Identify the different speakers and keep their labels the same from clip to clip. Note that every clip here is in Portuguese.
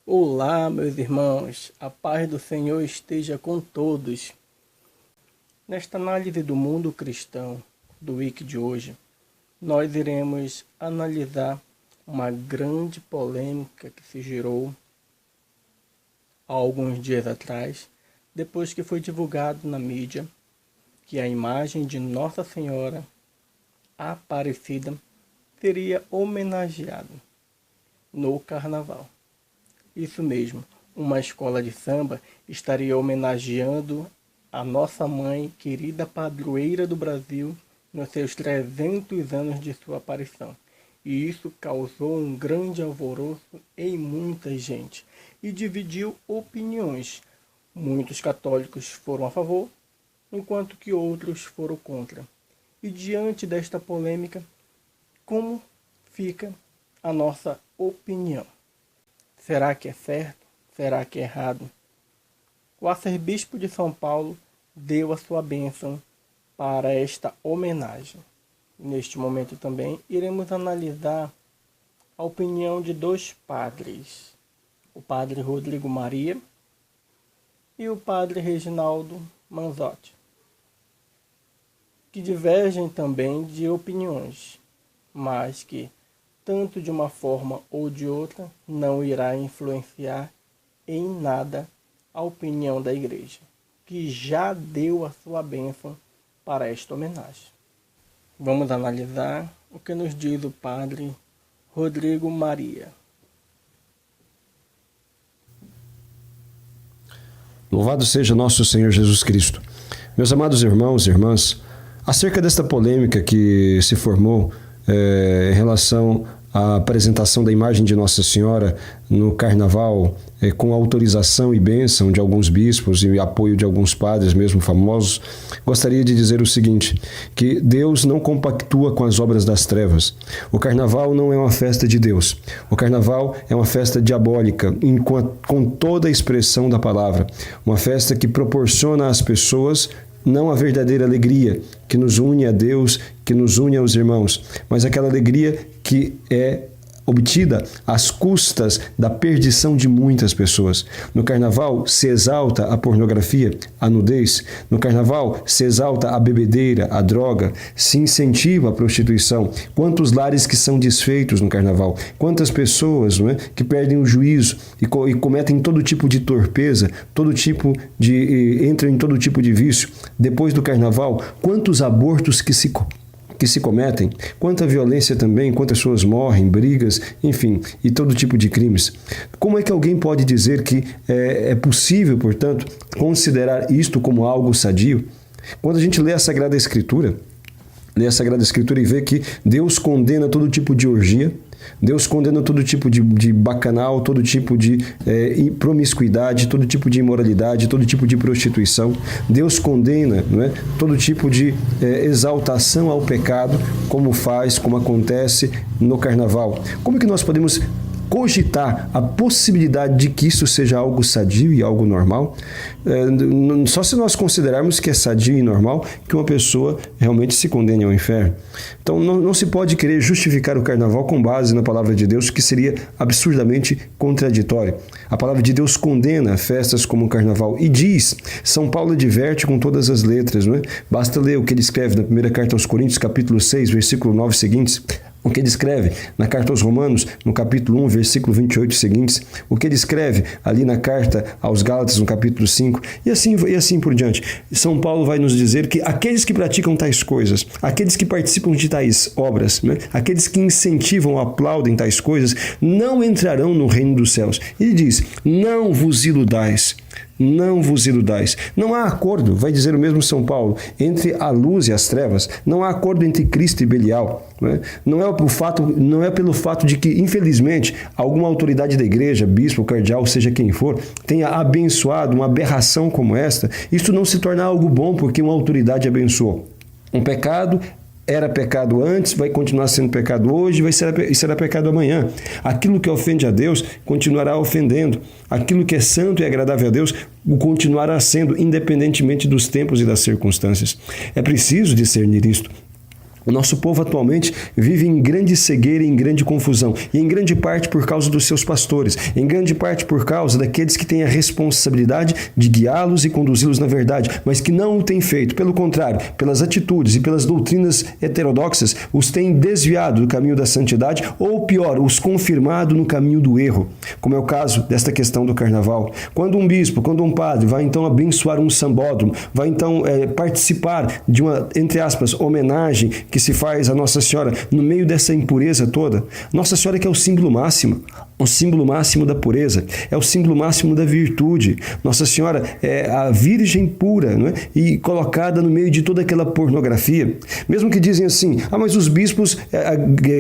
Speaker 1: Olá, meus irmãos, a paz do Senhor esteja com todos. Nesta análise do mundo cristão do Wiki de hoje, nós iremos analisar uma grande polêmica que se gerou há alguns dias atrás, depois que foi divulgado na mídia que a imagem de Nossa Senhora Aparecida seria homenageada no Carnaval. Isso mesmo, uma escola de samba estaria homenageando a nossa mãe, querida padroeira do Brasil, nos seus 300 anos de sua aparição. E isso causou um grande alvoroço em muita gente e dividiu opiniões. Muitos católicos foram a favor, enquanto que outros foram contra. E diante desta polêmica, como fica a nossa opinião? Será que é certo? Será que é errado? O arcebispo de São Paulo deu a sua bênção para esta homenagem. Neste momento também iremos analisar a opinião de dois padres, o padre Rodrigo Maria e o padre Reginaldo Manzotti, que divergem também de opiniões, mas que tanto de uma forma ou de outra, não irá influenciar em nada a opinião da Igreja, que já deu a sua bênção para esta homenagem. Vamos analisar o que nos diz o padre Rodrigo Maria.
Speaker 2: Louvado seja nosso Senhor Jesus Cristo. Meus amados irmãos e irmãs, acerca desta polêmica que se formou em relação à apresentação da imagem de Nossa Senhora no Carnaval, com autorização e bênção de alguns bispos e apoio de alguns padres, mesmo famosos, gostaria de dizer o seguinte, que Deus não compactua com as obras das trevas. O Carnaval não é uma festa de Deus. O Carnaval é uma festa diabólica, com toda a expressão da palavra. Uma festa que proporciona às pessoas não a verdadeira alegria que nos une a Deus, que nos une aos irmãos, mas aquela alegria que é obtida às custas da perdição de muitas pessoas. No Carnaval se exalta a pornografia, a nudez. No Carnaval se exalta a bebedeira, a droga. Se incentiva a prostituição. Quantos lares que são desfeitos no Carnaval. Quantas pessoas, não é, que perdem o juízo e cometem todo tipo de torpeza, entram em todo tipo de vício. Depois do Carnaval, quantos abortos que se cometem, quanta violência também, quantas pessoas morrem, brigas, enfim, e todo tipo de crimes. Como é que alguém pode dizer que é possível, portanto, considerar isto como algo sadio? Quando a gente lê a Sagrada Escritura e vê que Deus condena todo tipo de orgia, Deus condena todo tipo de bacanal, todo tipo de promiscuidade, todo tipo de imoralidade, todo tipo de prostituição. Deus condena, não é, todo tipo de exaltação ao pecado, como acontece no Carnaval. Como é que nós podemos cogitar a possibilidade de que isso seja algo sadio e algo normal? Só se nós considerarmos que é sadio e normal que uma pessoa realmente se condene ao inferno. Então não se pode querer justificar o Carnaval com base na palavra de Deus, que seria absurdamente contraditório. A palavra de Deus condena festas como o Carnaval e diz, São Paulo adverte com todas as letras, não é? Basta ler o que ele escreve na primeira carta aos Coríntios, capítulo 6, versículo 9 seguintes, o que ele escreve na carta aos Romanos, no capítulo 1, versículo 28 seguintes, o que ele escreve ali na carta aos Gálatas, no capítulo 5, e assim por diante. São Paulo vai nos dizer que aqueles que praticam tais coisas, aqueles que participam de tais obras, né, aqueles que incentivam, aplaudem tais coisas, não entrarão no reino dos céus. Ele diz, não vos iludais. Não vos iludais. Não há acordo, vai dizer o mesmo São Paulo, entre a luz e as trevas. Não há acordo entre Cristo e Belial. Não é pelo fato de que, infelizmente, alguma autoridade da igreja, bispo, cardeal, seja quem for, tenha abençoado uma aberração como esta, isso não se torna algo bom porque uma autoridade abençoou. Um pecado era pecado antes, vai continuar sendo pecado hoje e será pecado amanhã. Aquilo que ofende a Deus continuará ofendendo. Aquilo que é santo e agradável a Deus continuará sendo, independentemente dos tempos e das circunstâncias. É preciso discernir isto. O nosso povo atualmente vive em grande cegueira e em grande confusão, e em grande parte por causa dos seus pastores, em grande parte por causa daqueles que têm a responsabilidade de guiá-los e conduzi-los na verdade, mas que não o têm feito. Pelo contrário, pelas atitudes e pelas doutrinas heterodoxas, os têm desviado do caminho da santidade, ou pior, os confirmado no caminho do erro, como é o caso desta questão do carnaval. Quando um bispo, quando um padre vai então abençoar um sambódromo, vai então participar de uma, entre aspas, homenagem que se faz a Nossa Senhora no meio dessa impureza toda. Nossa Senhora que é o símbolo máximo da pureza, é o símbolo máximo da virtude. Nossa Senhora é a Virgem pura, não é? E colocada no meio de toda aquela pornografia. Mesmo que dizem assim, mas os bispos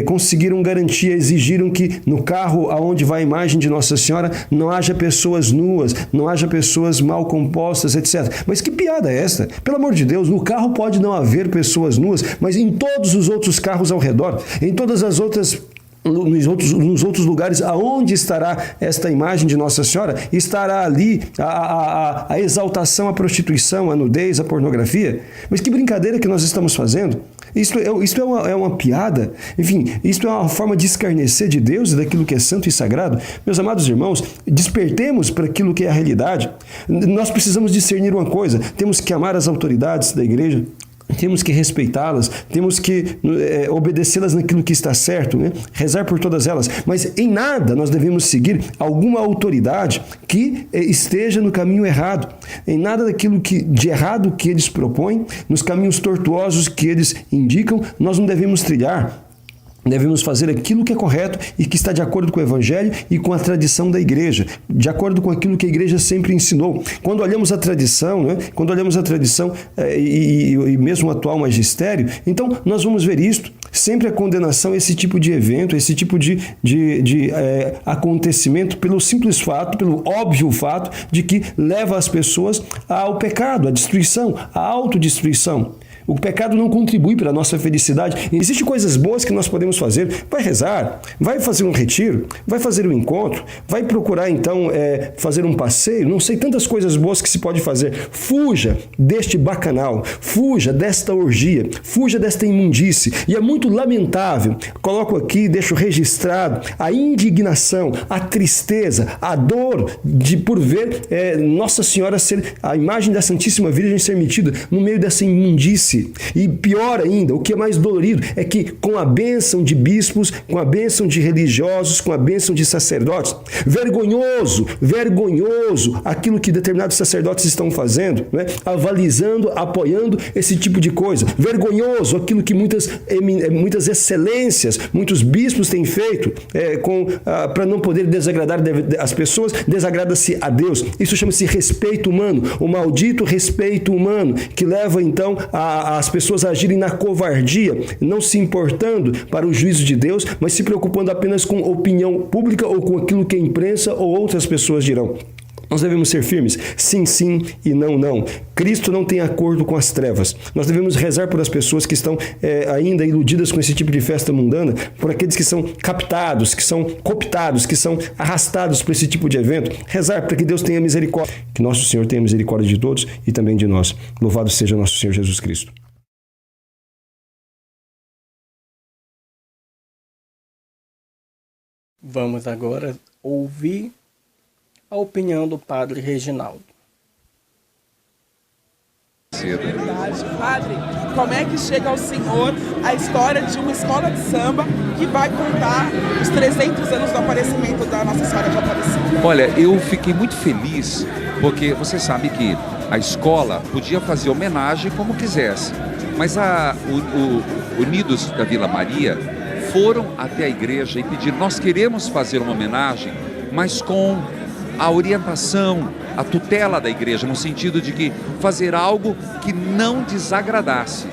Speaker 2: conseguiram garantia, exigiram que no carro aonde vai a imagem de Nossa Senhora não haja pessoas nuas, não haja pessoas mal compostas, etc. Mas que piada é esta? Pelo amor de Deus, no carro pode não haver pessoas nuas, mas em todos os outros carros ao redor, em todas as outras nos outros lugares aonde estará esta imagem de Nossa Senhora, estará ali a exaltação à prostituição, à nudez, à pornografia. Mas que brincadeira que nós estamos fazendo? Isto é uma piada? Enfim, isto é uma forma de escarnecer de Deus e daquilo que é santo e sagrado? Meus amados irmãos, despertemos para aquilo que é a realidade. Nós precisamos discernir uma coisa, temos que amar as autoridades da igreja, temos que respeitá-las, temos que obedecê-las naquilo que está certo, né? Rezar por todas elas, mas em nada nós devemos seguir alguma autoridade que esteja no caminho errado, em nada daquilo de errado que eles propõem, nos caminhos tortuosos que eles indicam, nós não devemos trilhar. Devemos fazer aquilo que é correto e que está de acordo com o Evangelho e com a tradição da igreja, de acordo com aquilo que a igreja sempre ensinou. Quando olhamos a tradição, né? Quando olhamos a tradição e mesmo o atual magistério, então nós vamos ver isto, sempre a condenação a esse tipo de evento, esse tipo de acontecimento pelo simples fato, pelo óbvio fato de que leva as pessoas ao pecado, à destruição, à autodestruição. O pecado não contribui para a nossa felicidade. Existem coisas boas que nós podemos fazer. Vai rezar, vai fazer um retiro, vai fazer um encontro, vai procurar então fazer um passeio, não sei, tantas coisas boas que se pode fazer. Fuja deste bacanal, fuja desta orgia, fuja desta imundície. E é muito lamentável, coloco aqui, deixo registrado, a indignação, a tristeza, a dor por ver Nossa Senhora ser, a imagem da Santíssima Virgem ser metida no meio dessa imundície. E pior ainda, o que é mais dolorido é que com a bênção de bispos, com a bênção de religiosos, com a bênção de sacerdotes, vergonhoso aquilo que determinados sacerdotes estão fazendo, né? Avalizando, apoiando esse tipo de coisa. Vergonhoso aquilo que muitas excelências, muitos bispos têm feito para não poder desagradar as pessoas, desagrada-se a Deus. Isso chama-se respeito humano, o maldito respeito humano, que leva então as pessoas a agirem na covardia, não se importando para o juízo de Deus, mas se preocupando apenas com opinião pública ou com aquilo que a imprensa ou outras pessoas dirão. Nós devemos ser firmes, sim, sim e não, não. Cristo não tem acordo com as trevas. Nós devemos rezar por as pessoas que estão ainda iludidas com esse tipo de festa mundana, por aqueles que são captados, que são cooptados, que são arrastados por esse tipo de evento. Rezar para que Deus tenha misericórdia. Que nosso Senhor tenha misericórdia de todos e também de nós. Louvado seja nosso Senhor Jesus Cristo.
Speaker 1: Vamos agora ouvir a opinião do Padre Reginaldo.
Speaker 3: Verdade. Padre, como é que chega ao Senhor a história de uma escola de samba que vai contar os 300 anos do aparecimento da Nossa Senhora de Aparecida?
Speaker 4: Olha, eu fiquei muito feliz porque você sabe que a escola podia fazer homenagem como quisesse, mas Unidos da Vila Maria foram até a igreja e pediram: nós queremos fazer uma homenagem, mas com a orientação, a tutela da igreja, no sentido de que fazer algo que não desagradasse.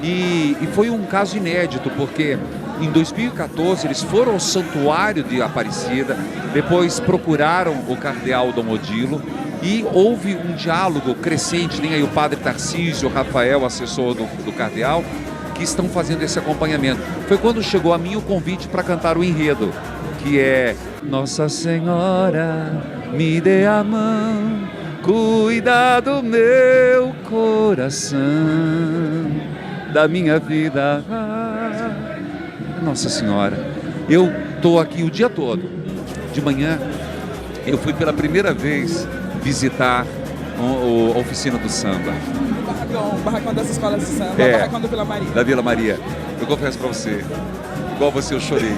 Speaker 4: E foi um caso inédito, porque em 2014 eles foram ao Santuário de Aparecida, depois procuraram o cardeal Dom Odilo e houve um diálogo crescente. Tem aí o padre Tarcísio, o Rafael, assessor do cardeal, que estão fazendo esse acompanhamento. Foi quando chegou a mim o convite para cantar o enredo, que é: Nossa Senhora, me dê a mão, cuida do meu coração. da minha vida. Nossa Senhora, eu estou aqui o dia todo. De manhã, eu fui pela primeira vez visitar a oficina do samba.
Speaker 3: O barracão das escolas de samba, o barracão da Vila Maria.
Speaker 4: Da Vila Maria. Eu confesso para você, igual você, eu chorei.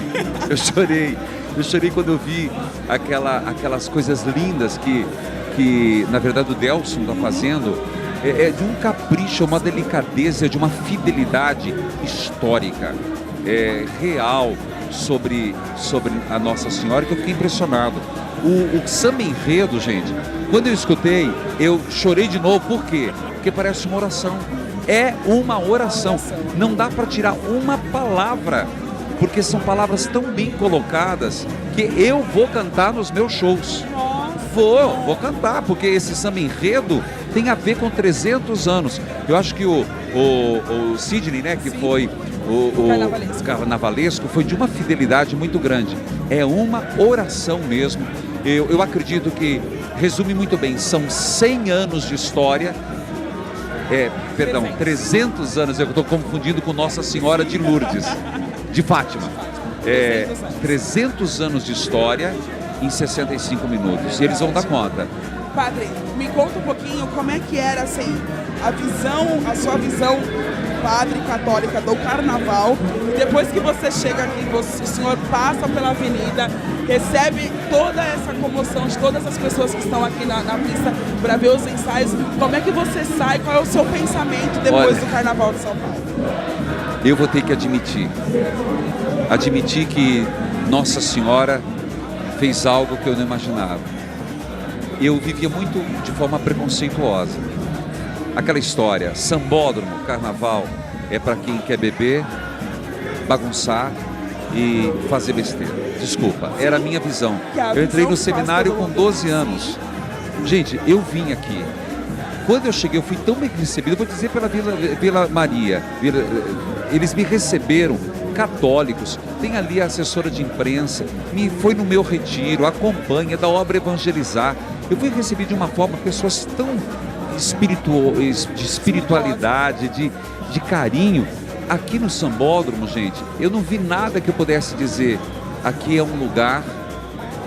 Speaker 4: Eu chorei quando eu vi aquelas coisas lindas que na verdade, o Delson está fazendo. É de um capricho, uma delicadeza, de uma fidelidade histórica, real sobre a Nossa Senhora, que eu fiquei impressionado. O samba enredo, gente, quando eu escutei, eu chorei de novo. Por quê? Porque parece uma oração. É uma oração. Não dá para tirar uma palavra, porque são palavras tão bem colocadas que eu vou cantar nos meus shows. Vou cantar, porque esse samba enredo tem a ver com 300 anos. Eu acho que o Sidney, né, que foi o carnavalesco, foi de uma fidelidade muito grande. É uma oração mesmo. Eu acredito que resume muito bem. São 100 anos de história. 300 anos, eu estou confundindo com Nossa Senhora de Lourdes, de Fátima. 300 anos de história em 65 minutos. E eles vão dar conta.
Speaker 3: Padre, me conta um pouquinho como é que era assim, a sua visão, padre católica, do carnaval. Depois que você chega aqui, o senhor passa pela avenida, recebe toda essa comoção de todas as pessoas que estão aqui na pista para ver os ensaios. Como é que você sai? Qual é o seu pensamento depois do Carnaval de São Paulo?
Speaker 4: Eu vou ter que admitir que Nossa Senhora fez algo que eu não imaginava. Eu vivia muito de forma preconceituosa. Aquela história, sambódromo, carnaval, é para quem quer beber, bagunçar e fazer besteira. Desculpa, era a minha visão. Eu entrei no seminário com 12 anos. Gente, eu vim aqui. Quando eu cheguei, eu fui tão bem recebido, vou dizer pela Vila Maria. Eles me receberam, católicos, tem ali a assessora de imprensa, foi no meu retiro, acompanha, da obra Evangelizar. Eu fui recebido de uma forma, pessoas tão de espiritualidade, de carinho. Aqui no Sambódromo, gente, eu não vi nada que eu pudesse dizer, aqui é um lugar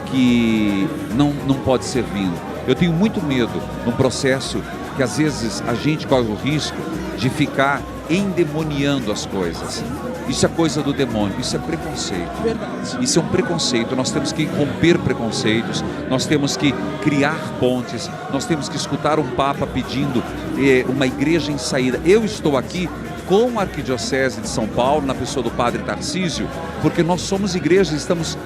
Speaker 4: que não pode ser vindo. Eu tenho muito medo num processo que às vezes a gente corre o risco de ficar endemoniando as coisas. Isso é coisa do demônio, isso é preconceito.
Speaker 3: Verdade.
Speaker 4: Isso é um preconceito, nós temos que romper preconceitos, nós temos que criar pontes, nós temos que escutar um Papa pedindo uma igreja em saída. Eu estou aqui com a Arquidiocese de São Paulo, na pessoa do Padre Tarcísio, porque nós somos igreja, estamos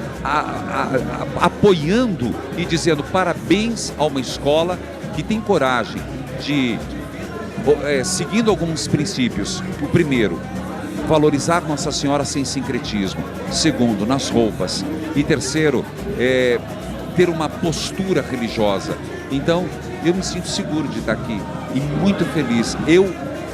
Speaker 4: apoiando e dizendo parabéns a uma escola que tem coragem de, seguindo alguns princípios. O primeiro, valorizar Nossa Senhora sem sincretismo. Segundo, nas roupas. E terceiro, ter uma postura religiosa. Então, eu me sinto seguro de estar aqui e muito feliz.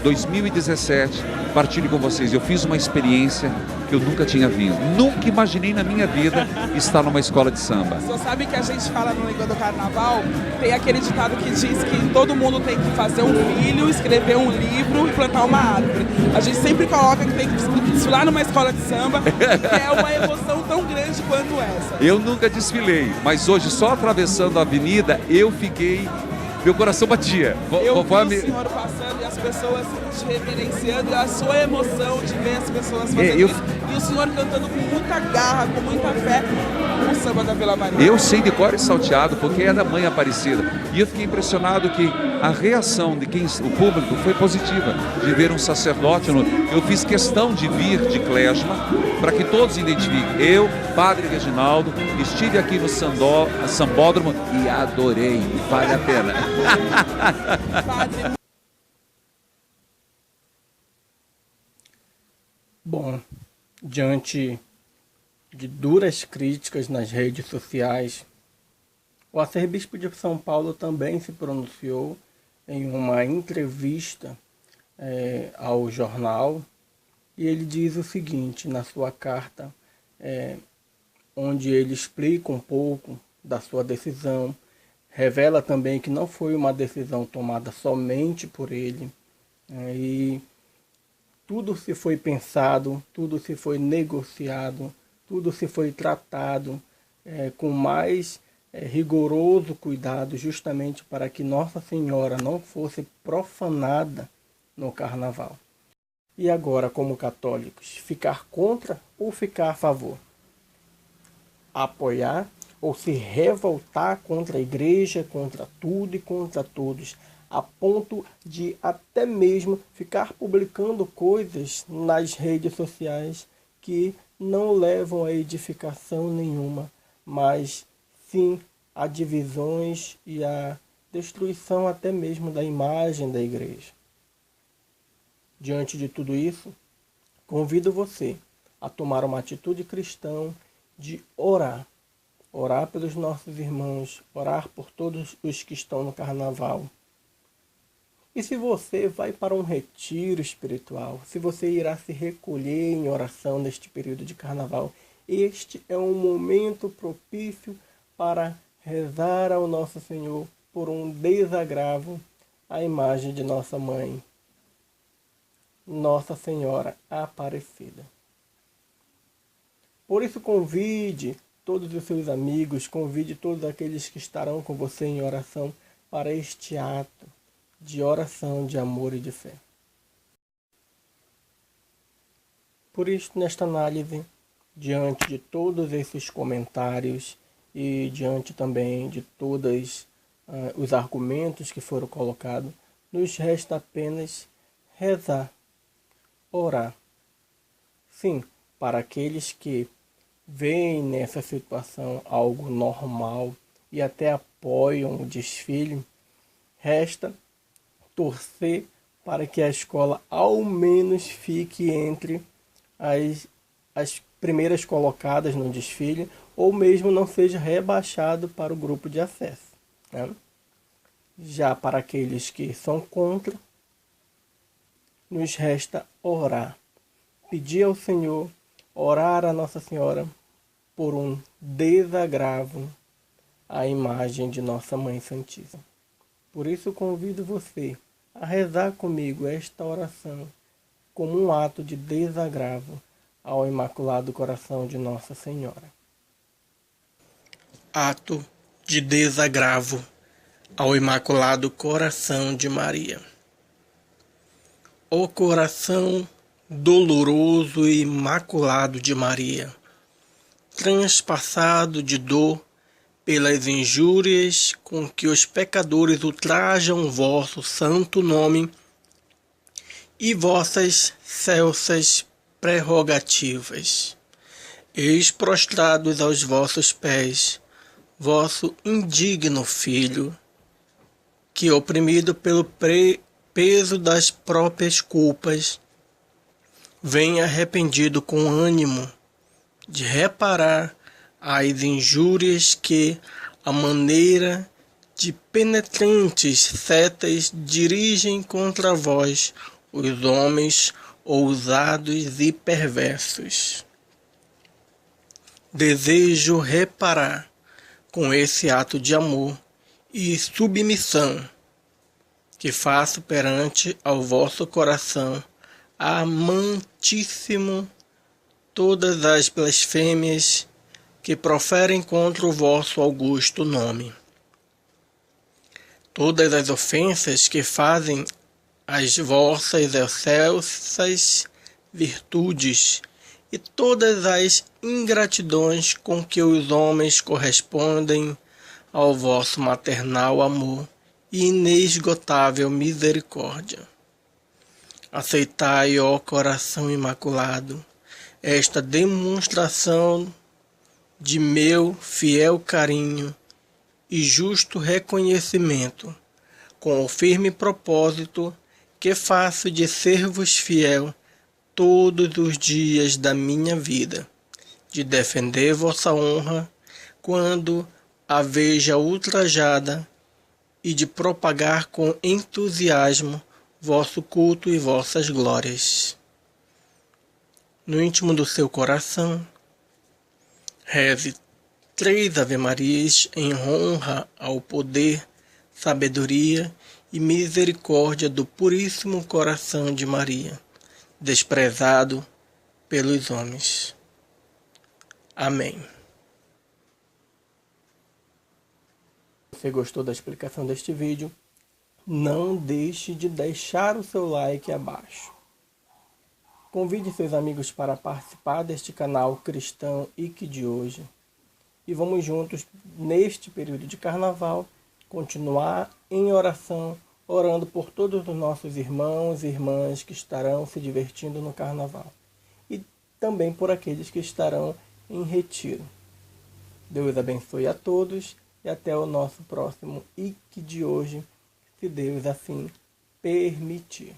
Speaker 4: 2017, partilho com vocês, eu fiz uma experiência que eu nunca tinha vindo. Nunca imaginei na minha vida estar numa escola de samba.
Speaker 3: Você sabe que a gente fala no Língua do Carnaval, tem aquele ditado que diz que todo mundo tem que fazer um filho, escrever um livro e plantar uma árvore. A gente sempre coloca que tem que desfilar numa escola de samba, que é uma emoção tão grande quanto essa.
Speaker 4: Eu nunca desfilei, mas hoje só atravessando a avenida, eu fiquei... Meu coração batia.
Speaker 3: Eu vi o senhor passando e as pessoas te reverenciando, e a sua emoção de ver as pessoas fazendo isso. E o senhor cantando com muita garra, com muita fé, o samba da Vila Maria.
Speaker 4: Eu sei de cor e salteado, porque é da Mãe Aparecida. E eu fiquei impressionado que a reação de o público foi positiva, de ver um sacerdote. Eu fiz questão de vir de Klezmer, para que todos identifiquem. Eu, Padre Reginaldo, estive aqui no Sambódromo e adorei, vale a pena.
Speaker 1: Bom, diante de duras críticas nas redes sociais, o arcebispo de São Paulo também se pronunciou em uma entrevista ao jornal, e ele diz o seguinte na sua carta, onde ele explica um pouco da sua decisão, revela também que não foi uma decisão tomada somente por ele, e tudo se foi pensado, tudo se foi negociado, tudo se foi tratado com mais rigoroso cuidado, justamente para que Nossa Senhora não fosse profanada no carnaval. E agora, como católicos, ficar contra ou ficar a favor? Apoiar ou se revoltar contra a igreja, contra tudo e contra todos, a ponto de até mesmo ficar publicando coisas nas redes sociais que não levam a edificação nenhuma, mas sim a divisões e a destruição até mesmo da imagem da igreja. Diante de tudo isso, convido você a tomar uma atitude cristã de orar. Orar pelos nossos irmãos, orar por todos os que estão no carnaval. E se você vai para um retiro espiritual, se você irá se recolher em oração neste período de carnaval, este é um momento propício para rezar ao nosso Senhor por um desagravo à imagem de nossa mãe, Nossa Senhora Aparecida. Por isso convide todos os seus amigos, convide todos aqueles que estarão com você em oração para este ato de oração, de amor e de fé. Por isso, nesta análise, diante de todos esses comentários e diante também de todos os argumentos que foram colocados, nos resta apenas rezar, orar. Sim, para aqueles que veem nessa situação algo normal e até apoiam o desfile, resta torcer para que a escola ao menos fique entre as primeiras colocadas no desfile, ou mesmo não seja rebaixado para o grupo de acesso, né? Já para aqueles que são contra, nos resta orar, pedir ao Senhor, orar a Nossa Senhora por um desagravo à imagem de Nossa Mãe Santíssima. Por isso convido você a rezar comigo esta oração como um ato de desagravo ao Imaculado Coração de Nossa Senhora. Ato de desagravo ao Imaculado Coração de Maria. Ó coração doloroso e imaculado de Maria, transpassado de dor pelas injúrias com que os pecadores ultrajam vosso santo nome e vossas excelsas prerrogativas, eis prostrados aos vossos pés, vosso indigno Filho, que, oprimido pelo peso das próprias culpas, vem arrependido com ânimo de reparar as injúrias que, à maneira de penetrantes setas, dirigem contra vós os homens ousados e perversos. Desejo reparar com esse ato de amor e submissão que faço perante ao vosso coração amantíssimo todas as blasfêmias que proferem contra o vosso augusto nome, todas as ofensas que fazem as vossas excelsas virtudes e todas as ingratidões com que os homens correspondem ao vosso maternal amor e inesgotável misericórdia. Aceitai, ó coração imaculado, esta demonstração de meu fiel carinho e justo reconhecimento, com o firme propósito que faço de ser-vos fiel todos os dias da minha vida, de defender vossa honra quando a veja ultrajada e de propagar com entusiasmo vosso culto e vossas glórias. No íntimo do seu coração, reze 3 Ave-Marias em honra ao poder, sabedoria e misericórdia do Puríssimo Coração de Maria, desprezado pelos homens. Amém. Se você gostou da explicação deste vídeo, não deixe de deixar o seu like abaixo. Convide seus amigos para participar deste canal cristão IC de hoje. E vamos juntos, neste período de carnaval, continuar em oração, orando por todos os nossos irmãos e irmãs que estarão se divertindo no carnaval. E também por aqueles que estarão em retiro. Deus abençoe a todos e até o nosso próximo IC de hoje, se Deus assim permitir.